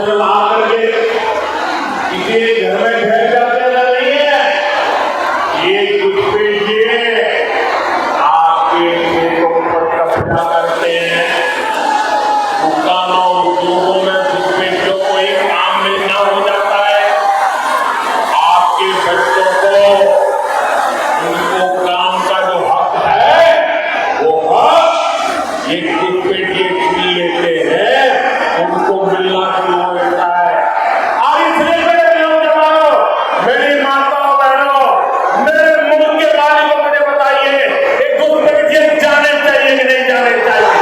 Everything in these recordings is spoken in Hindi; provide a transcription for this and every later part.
सिर्फ आकर के किसी घर में ठहर जाते नहीं है, ये घुसपैठिए आपके खेतों पर कब्जा करते हैं। दुकानों उद्योगों में घुसपैठियों को एक काम मिलना हो जाता है। आपके बच्चों को उनको काम का जो हक है वो हक ये घुसपैठिए छीन लेते हैं, उनको मिलना शुरू हो जाता है। और इसलिए मेरे नौजवानों, मेरी माताओं बहनों, मेरे मुल्क के मालिकों, मुझे बताइए ये घुसपैठिए जाने चाहिए कि नहीं जाने चाहिए?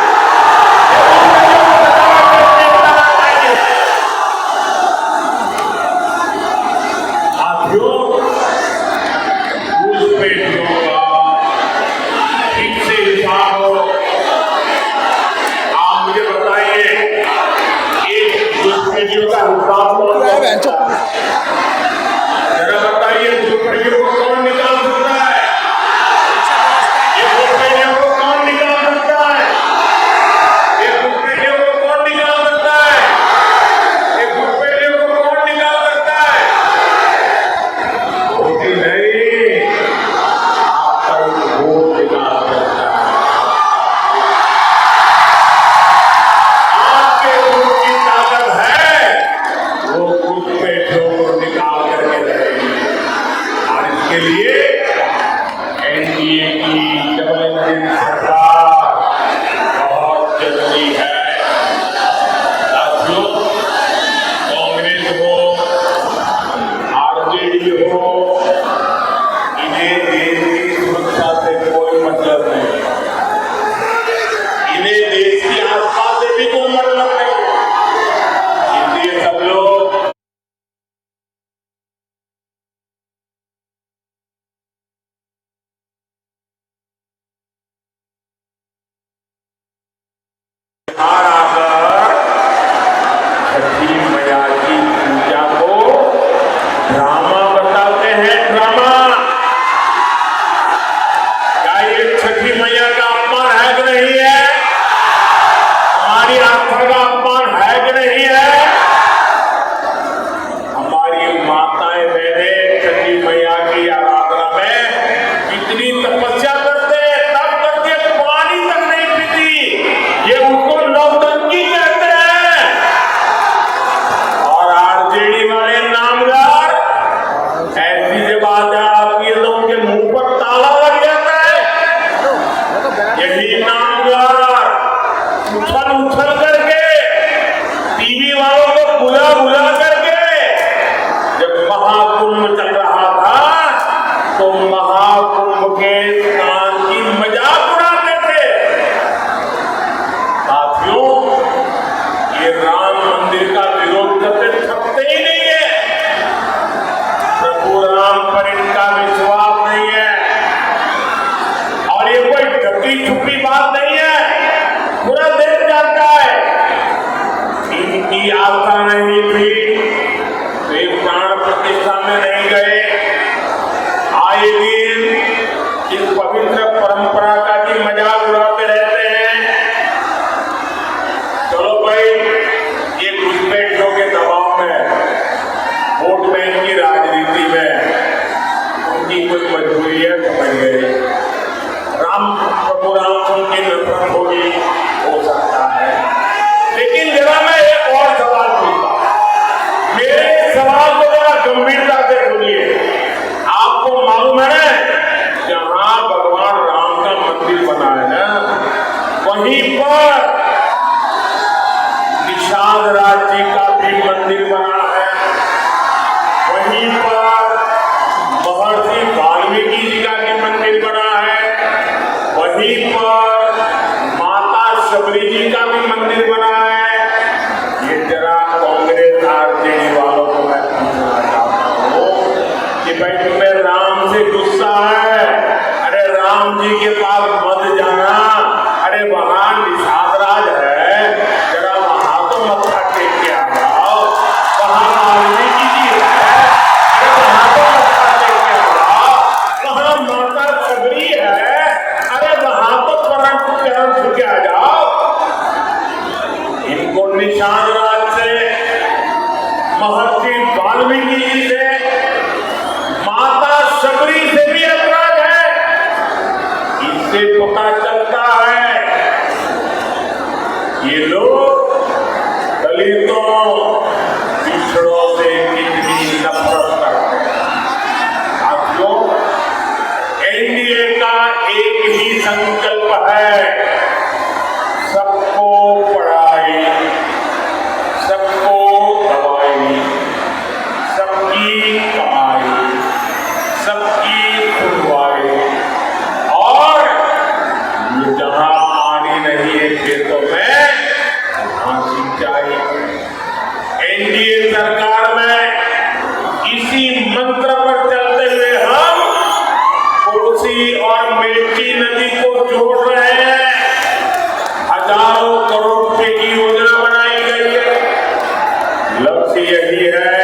यही है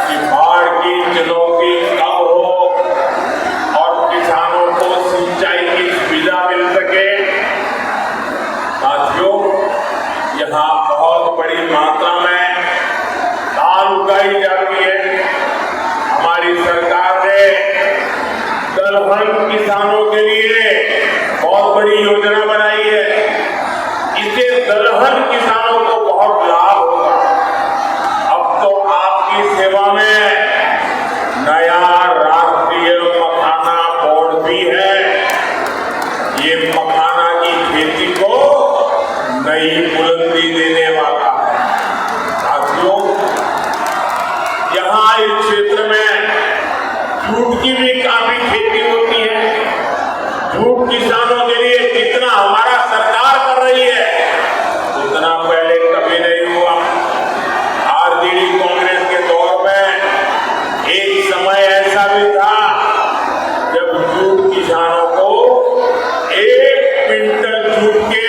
कि बाढ़ की चुनौती कब हो और किसानों को सिंचाई की सुविधा मिल सके। साथियों, यहाँ बहुत बड़ी मात्रा में दाल उगाई जाती है। हमारी सरकार ने दलहन किसानों के लिए बहुत बड़ी योजना बनाई है। इससे दलहन किसानों को बहुत लाभ होगा। अब तो आपकी सेवा में नया राष्ट्रीय मखाना बोर्ड भी है। ये मखाना की खेती को नई बुलंदी देने वाला है। साथियों, यहाँ इस क्षेत्र में जूट की भी काफी खेती होती है। जूट किसानों के लिए जितना हमारा सरकार कर रही है उतना पहले कभी नहीं हुआ। आरजेडी कांग्रेस के दौर में एक समय ऐसा भी था जब जूट किसानों को 1 क्विंटल जूट के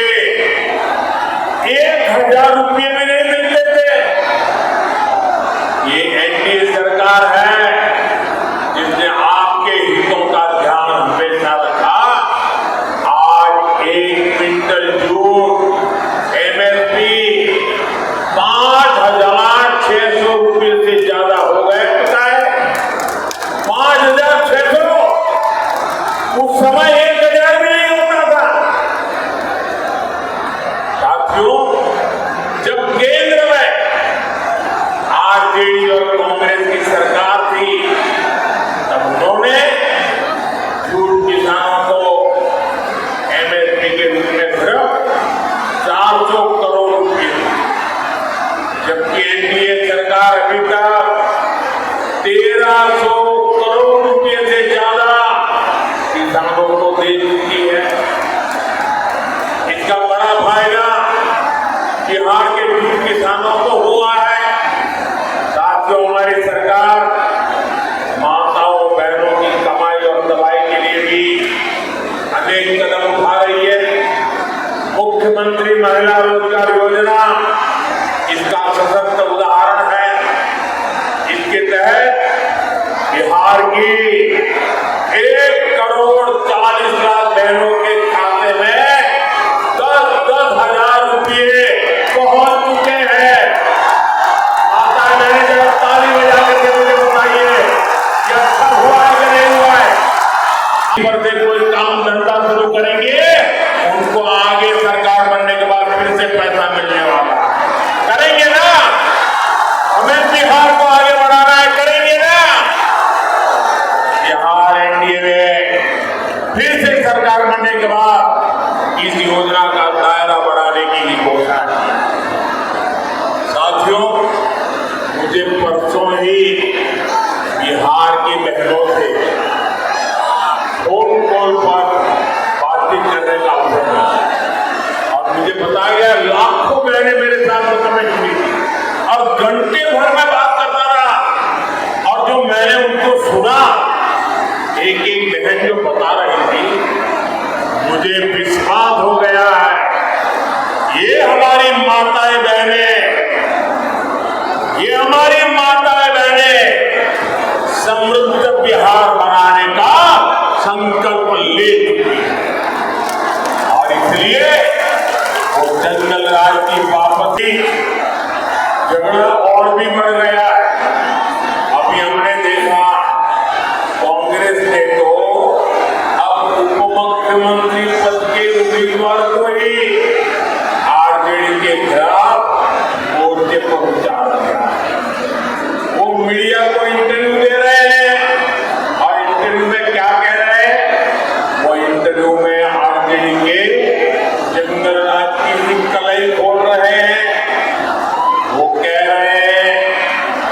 1000 रुपये में नहीं मिलते थे। ये एनडीए सरकार है जिसने आपके हितों का ध्यान हमेशा रखा। आज 1 क्विंटल जूट एमएसपी 5,600 रुपये से ज्यादा हो गए। पता है, 5,600। उस समय 1,000 भी नहीं होता था। साथियों, जब केंद्र में आरजेडी और कांग्रेस की सरकार थी तब उन्होंने जूट किसानों को एमएसपी के रूप में सिर्फ 400 करोड़ रुपये, जबकि एनडीए सरकार अभी तक 1,300 करोड़ रुपये से ज्यादा किसानों को दे चुकी है। इसका बड़ा फायदा बिहार के जूट किसानों को हुआ है। साथियों, हमारी सरकार माताओं बहनों की कमाई और दवाई के लिए भी अनेक कदम उठा रही है। मुख्यमंत्री महिला रोजगार योजना इसका सशक्त उदाहरण है। इसके तहत बिहार की 1,40,00,000 बहनों के खाते में 10-10 हजार रुपये पहुंच चुके हैं। माता बहनें जरा ताली बजा करके मुझे बताइए कि अच्छा हुआ है कि नहीं हुआ है। पर से कोई काम धंधा शुरू करेंगे उनको आगे सरकार बनने के बाद फिर से पैसा मिलने वाला करेंगे ना। हमें बिहार को आगे बढ़ाना है, करेंगे ना। बिहार एनडीए में फिर से सरकार बनने के बाद इस योजना का दायरा बढ़ाने की घोषणा की। साथियों, मुझे परसों ही बिहार की बहनों से फोन कॉल पर बातचीत करने का अवसर मिला और मुझे बताया गया लाखों बहनें मेरे साथ में जुड़ी थी और घंटे भर में बात करता रहा। और जो मैंने उनको सुना, एक एक बहन जो बता रही थी, मुझे विश्वास हो गया है ये हमारी माताएं बहनें, ये हमारी माताएं बहनें समृद्ध बिहार बनाने का संकल्प ले चुकी है। और इसलिए वो जंगल राज की वापसी, झगड़ा और भी बढ़ गया है। अभी हमने देखा कांग्रेस ने तो अब उप मुख्यमंत्री पद के उम्मीदवार को ही आरजेडी के खिलाफ मोर्चे पर उतार दिया। वो मीडिया को इंटरव्यू दे रहे हैं और इंटरव्यू में क्या कह रहे हैं? वो इंटरव्यू में आरजेडी के जंगल राज की कलई खोल रहे हैं। वो कह रहे हैं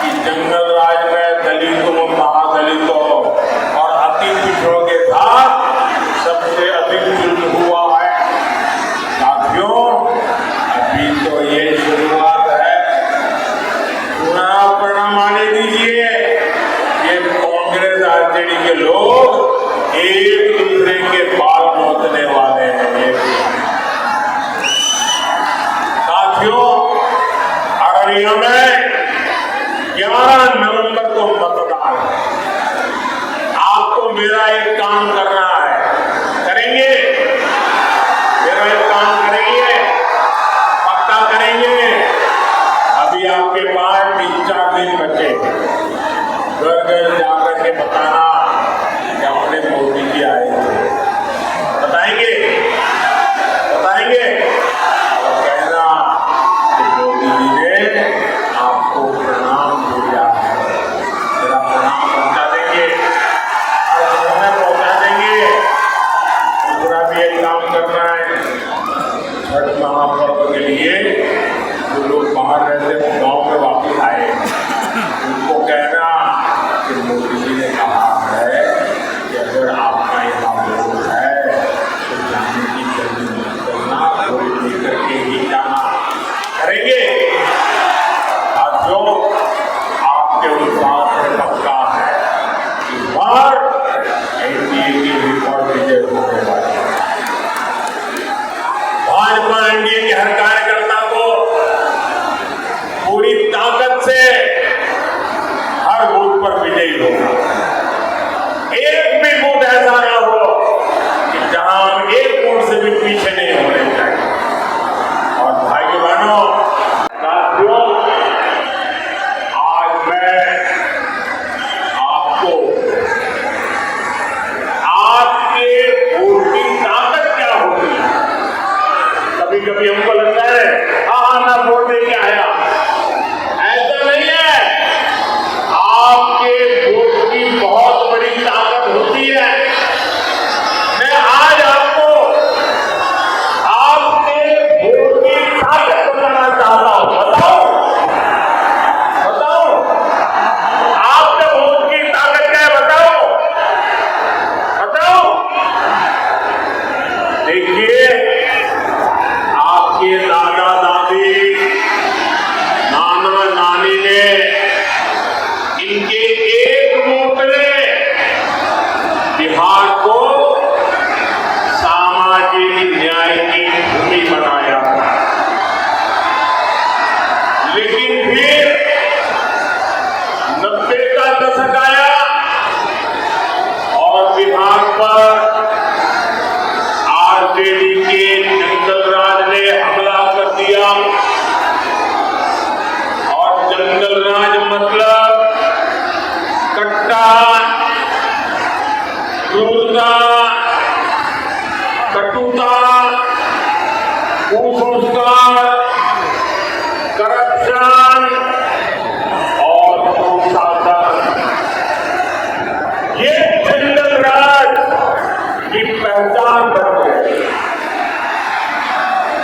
कि जंगल राज में दलितों, महादलितों और अति पिछड़ों के साथ सबसे अधिक जुल्म हुआ है। साथियों, अभी तो ये शुरुआत है। चुनाव परिणाम आने दीजिए। ये कांग्रेस आरजेडी के लोग एक दूसरे के बाल नोचने वाले हैं। साथियों, अररिया में 11 नवंबर को मतदान है। आपको मेरा एक काम करना है, करेंगे? मेरा एक काम करेंगे, पक्का करेंगे। अभी आपके पास 3-4 दिन बचे, घर घर जाकर के बताना कि अपने मोदी जी आए थे। बताएंगे? बताएंगे? और कहना कि मोदी जी ने आपको प्रणाम दिया है, मेरा प्रणाम पहुंचा देंगे और हमें पहुंचा देंगे। दूसरा भी एक काम करना है, छठ महापर्व के लिए जो लोग बाहर रहते हैं वो गाँव में वापिस आए, उनको कहना कि मोदी जी ने कहा है कि अगर आपका यहाँ वोट है तो जाने की जल्दी मत करना, वोट लेकर के ही जाना। करेंगे? और जो आपके उत्साह से पक्का है इस बार एनडीए की रिकॉर्ड विजय होने वाली है। भाजपा एनडीए के हर कार्यकर्ता को पूरी ताकत से हर बूथ पर विजयी होगा। एक भी बूथ ऐसा ना हो कि जहां हम एक वोट से भी पीछे नहीं होने चाहिए। और भाइयों बहनों, साथियों, आज मैं आपको आपके वोट की ताकत क्या होती है, कभी कभी हमको लगता है हाँ मैं वोट दे के आया, ऐसा नहीं है। आपके वोट की बहुत बड़ी ताकत होती है। मैं आज आपको आपके वोट की ताकत बताना चाहता हूं। बताओ बताओ, आपके वोट की ताकत क्या है? बताओ बताओ। देखिए, आपके दादा दादी, नाना नानी ने इनके एक वोट ने बिहार को सामाजिक न्याय की भूमि बनाया। लेकिन फिर 90 का दशक आया और बिहार पर आरजेडी के जंगल राज ने हमला कर दिया। और जंगल राज मतलब कट्टा, क्रूरता, कटुता, कुसंस्कार, करप्शन और कुशासन, ये जंगल राज की पहचान बन गई।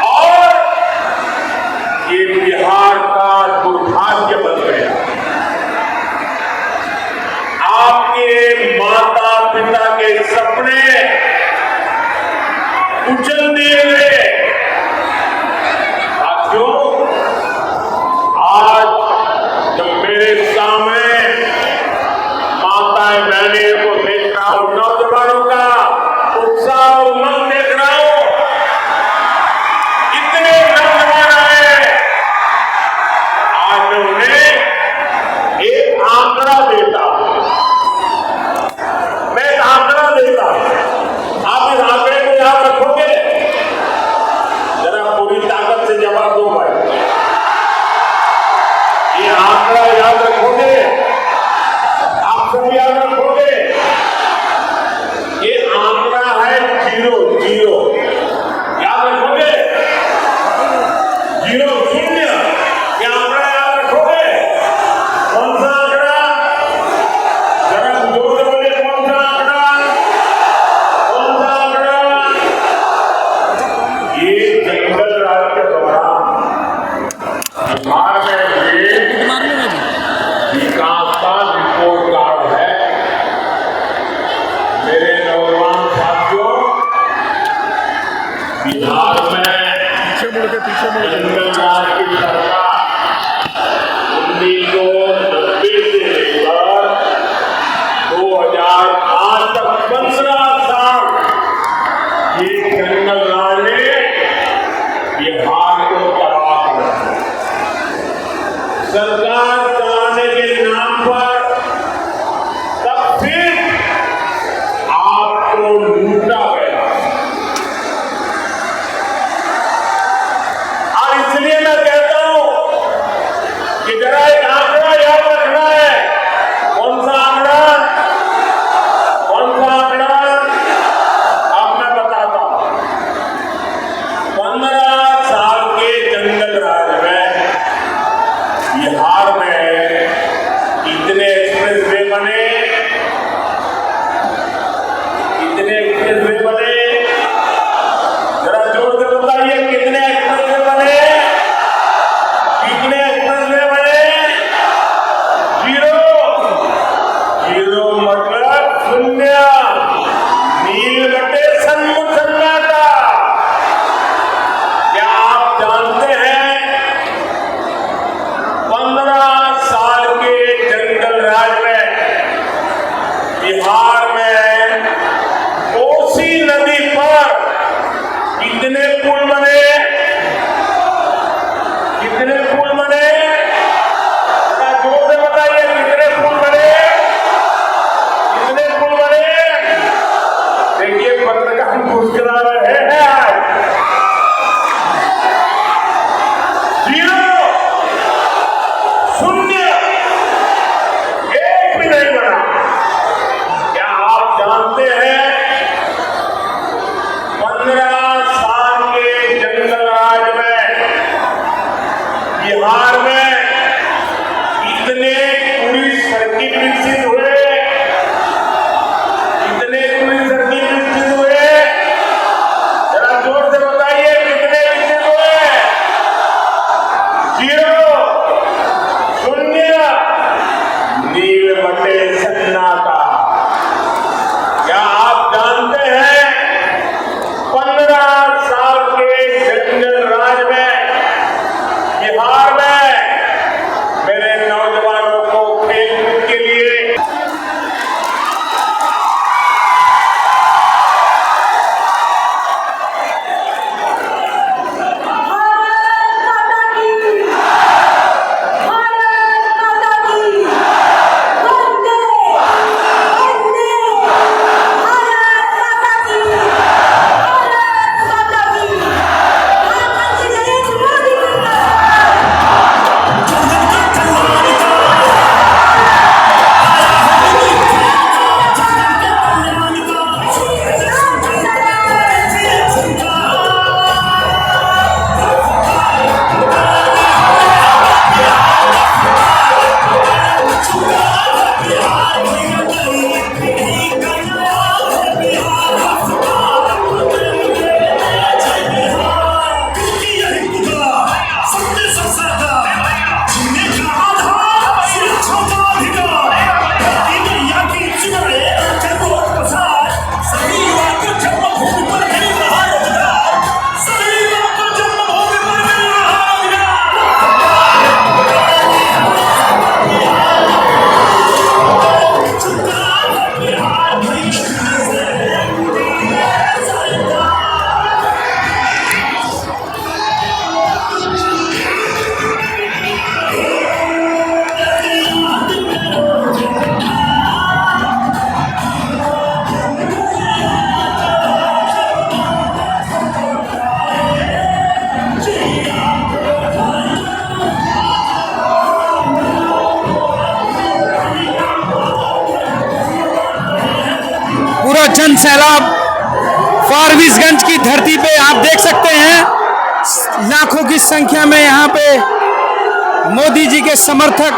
और ये बिहार का दुर्भाग्य बन गया। आपके माता पिता के सपने कुचल दिए गए। साथियों, आज जब मेरे सामने माताएं बहनें को देख रहा हूं, नौजवानों का उत्साह उमंग देख रहा हूं, इतने नौजवान आए, आज मैं उन्हें एक आंकड़ा देता हूं। मैं एक आंकड़ा देता हूं, आप इस आंकड़े को याद रखोगे? जरा पूरी ताकत से जवाब दो भाई। ये आंकड़ा याद रखोगे? आप सब याद रखोगे? ये आंकड़ा है 0 याद रखोगे? 0 शून्य। ये आंकड़ा याद रखोगे? कौन सा आंकड़ा? जरा जोर से बोलिए, कौन सा आंकड़ा? कौन सा आंकड़ा? ये जंगल राज के दौरान बिहार में विकास का रिपोर्ट कार्ड है। मेरे नौजवान साथियों, बिहार में जंगल राज की सरकार 1990 से लेकर 2005 तक 15 साल ये जंगल राज ने बिहार को तबाह कर दिया। सरकार बनाने के नाम पर तब फिर आपको लूटा गया। और इसलिए मैं कहता हूं कि जरा एक आंकड़ा याद रखना है। कौन सा आंकड़ा? कौन सा आंकड़ा? अब मैं बताता हूं। 15 साल के जंगल राज में बिहार में कितने एक्सप्रेसवे बने? कितने एक्सप्रेसवे बने? जरा जोर से बताइए, कितने एक्सप्रेसवे बने? कितने एक्सप्रेसवे बने? 0। 0 मतलब शून्य। नील बटे सन्नाटा। क्या आप जानते हैं 15 साल के जंगल राज में बिहार में कोसी नदी पर कितने पुल बने? कितने पुल बने? जरा जोर से बताइए, कितने पुल बने? कितने पुल बने? देखिए, पत्रकार मुस्कुरा रहे हैं आज। 0, शून्य, एक भी नहीं बना। क्या आप जानते हैं 15 साल के जंगल राज में बिहार में कितने पुलिस सर्किट विकसित हुए? कितने पुलिस सर्किट विकसित हुए? जरा जोर से बताइए, कितने विकसित हुए? 0, शून्य, नील बटे सन्नाटा। क्या आप जानते हैं 15 साल के जंगल राज में बिहार में मेरे नौजवानों को खेलकूद के लिए पूरा जन सैलाब फारबिसगंज की धरती पे आप देख सकते हैं। लाखों की संख्या में यहाँ पे मोदी जी के समर्थक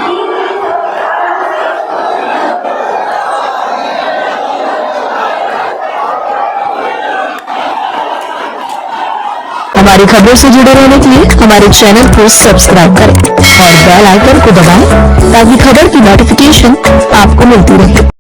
हमारी खबरों से जुड़े रहने के लिए हमारे चैनल को सब्सक्राइब करें और बेल आइकन को दबाएं ताकि खबर की नोटिफिकेशन आपको मिलती रहे।